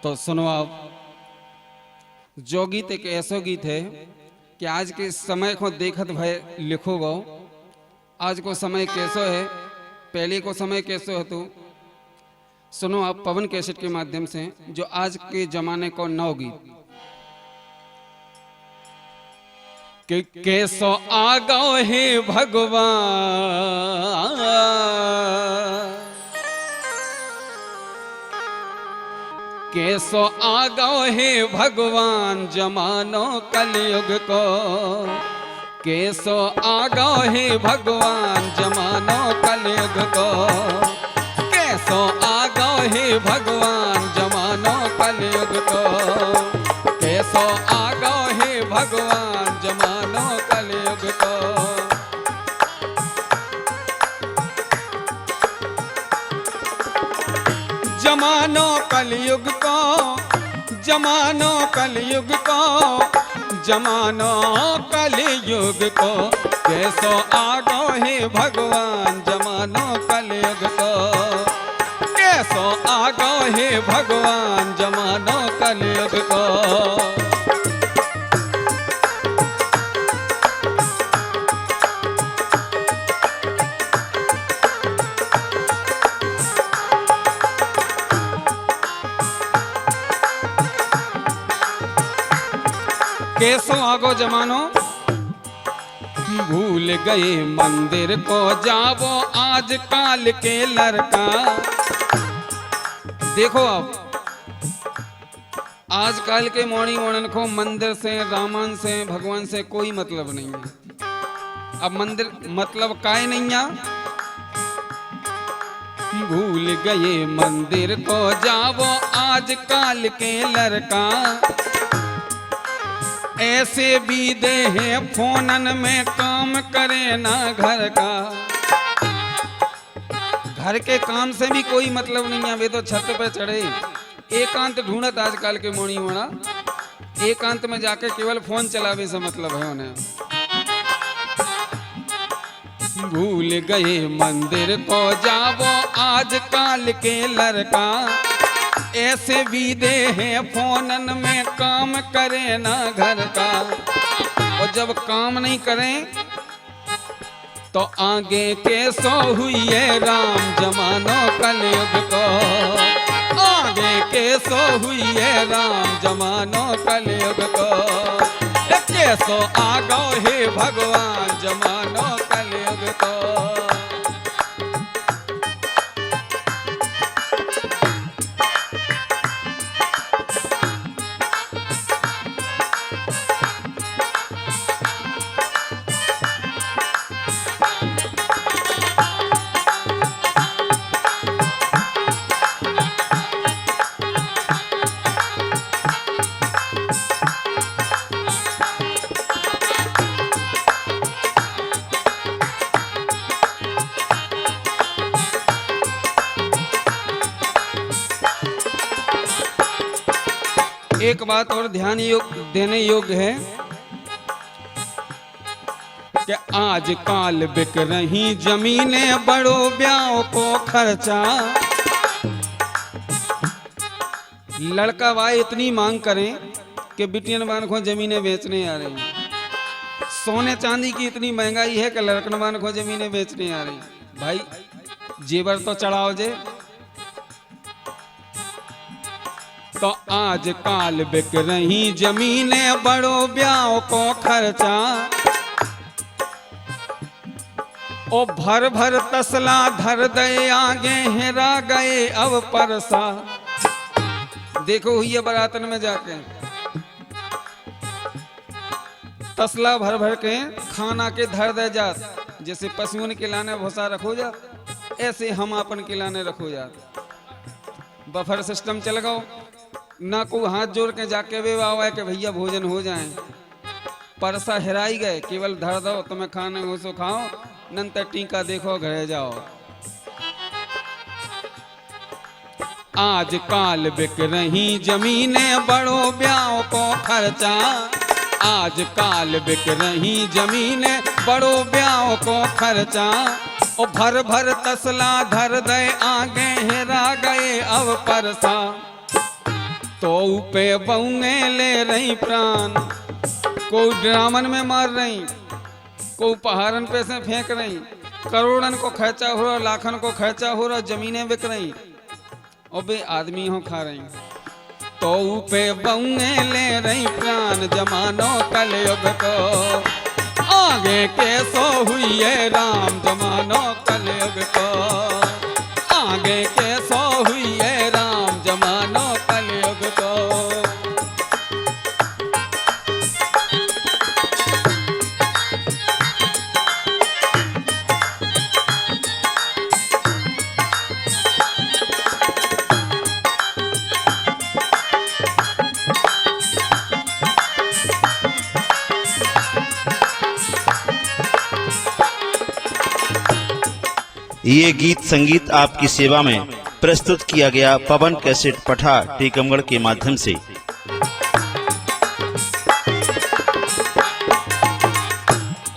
तो सुनो आप, जो गीत एक ऐसा गीत है कि आज के समय को देखत भय लिखो गो। आज को समय कैसो है, पहले को समय कैसो है, तो सुनो आप पवन कैसेट के माध्यम से जो आज के जमाने को नौ गीत कि कैसो आ गो हे भगवान, कैसो आ गो हे भगवान जमानो कलयुग को, कैसो आ गो हे भगवान जमानो कलयुग को, कैसो आ गो हे भगवान जमानो कलयुग को, कैसो आ गो हे भगवान जमानो कलयुग को। जमानो कलयुग को, जमानो कलयुग को, जमानो कलयुग को, कैसो आ गो हे भगवान जमानो कलयुग को, कैसो आ गो हे भगवान जमानो कलयुग को। कैसो आगो जमानो, भूल गए मंदिर को जावो आज काल के लड़का। देखो अब आजकल के मोड़ी मोड़न को मंदिर से, रामायण से, भगवान से कोई मतलब नहीं है। अब मंदिर मतलब काहे नहीं है। भूल गए मंदिर को जावो आज काल के लड़का, ऐसे भी दे हैं फोनन में काम करे ना घर का। घर के काम से भी कोई मतलब नहीं है। वे तो छत पे चढ़े एकांत ढूंढत आजकल के मोड़ी मोड़ा, एकांत में जाके केवल फोन चलावे से मतलब है उन्हें। भूल गए मंदिर को जावो आज काल के लड़का, ऐसे भी दे हैं फोनन में काम करे ना घर का। और जब काम नहीं करें तो आगे कैसो हुई है राम जमानो कलयुग को, आगे कैसो हुई है राम जमानो कलयुग को, कैसो आ गो हे भगवान जमानो कलयुग को। एक बात और ध्यान देने योग्य है कि आज काल बिक रही जमीनें, बड़ो ब्याह को खर्चा। लड़का भाई इतनी मांग करें कि बिटियन बान को जमीनें बेचने आ रही। सोने चांदी की इतनी महंगाई है कि लड़कन बान को जमीनें बेचने आ रही। भाई जेवर तो चढ़ाओ जे। तो आज काल बिक रही जमीनें, बड़ो ब्याह को खर्चा। ओ भर भर तसला धर दे आगे हेरा गए अब परसा। देखो हुई बरातन में जाके तसला भर भर के खाना के धर दे जात। जैसे पशुओं के लाने भूसा रखो जात, ऐसे हम अपन के लाने रखो जात। बफर सिस्टम चल गो ना, को हाथ जोड़ के जाके वे आवा कि भैया भोजन हो जाए। परसा हिराई गए, केवल धर दो तुम्हें खाने हो सो खाओ, नंतर टीका देखो घरे जाओ। आज काल बिक रही जमीनें, बड़ो ब्याह को खर्चा। आज काल बिक रही जमीनें, बड़ो ब्याह को खर्चा। ओ भर भर तसला धर दे आगे हेरा गए अब परसा। तो पे बउए ले रही प्राण, को ड्रामन में मार रही, को पहाड़न पे से फेंक रही, करोड़न को खर्चा हो रहा, लाखन को खर्चा हो रहा, जमीनें बिक रही और बे आदमी हो खा रही। तो पे बउए ले रही प्राण, जमानो कलयुग को आगे कैसो हुई है राम, जमानो कलयुग को आगे कैसो हुई है राम, जमानो कलयुग को। ये गीत संगीत आपकी सेवा में प्रस्तुत किया गया पवन कैसेट पठा टीकमगढ़ के माध्यम से।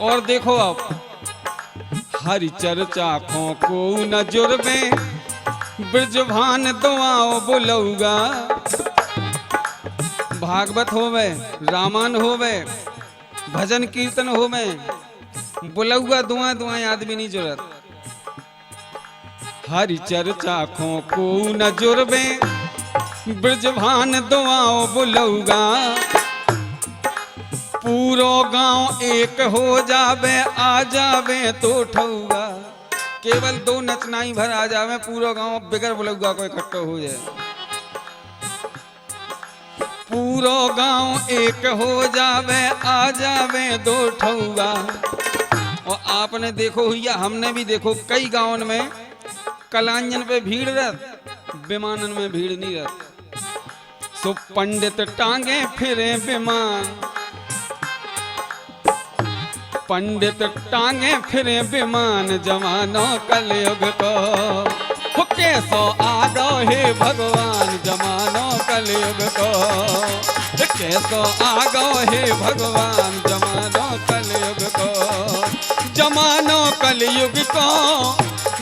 और देखो आप, हरि चर्चा को न जुर्मे, ब्रजभान दुआओ बुलौगा। भागवत होवे, रामायण होवे, भजन कीर्तन होवे, बुलौगा दुआ दुआएं आदमी नहीं जुरत। हरि चर्चा को न जुर्मे, ब्रजभान दुआओ बुलौगा। पूरो गांव एक हो जावे, आ जावे तो ठौगा। केवल दो नचनाई भर आ जावे, पूरो गांव बिगर बुलौगा को इकट्ठा हो जाए। पूरो गांव एक हो जावे, आ जावे दो ठौगा। और आपने देखो या हमने भी देखो, कई गांवों में कलांजन पे भीड़ रहत, विमानन में भीड़ नहीं रहत। सो पंडित टांगे फिरे विमान, पंडित टांगे फिरे विमान, जमानो कलयुग को कैसो आ गो हे भगवान, जमानो कलयुग को कैसो आ गो हे भगवान, जमानो कलयुग को जमानो कलयुग को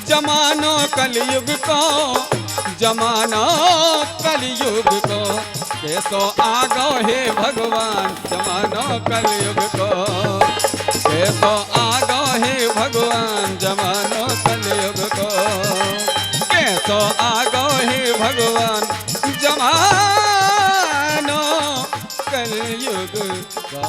जमानो कलयुग को जमानो कलयुग को कैसो आ गो हे भगवान, जमानो कलयुग को कैसो आ गो हे भगवान, जमानो कलयुग को कैसो आ गो हे भगवान, जमानो कलयुग का।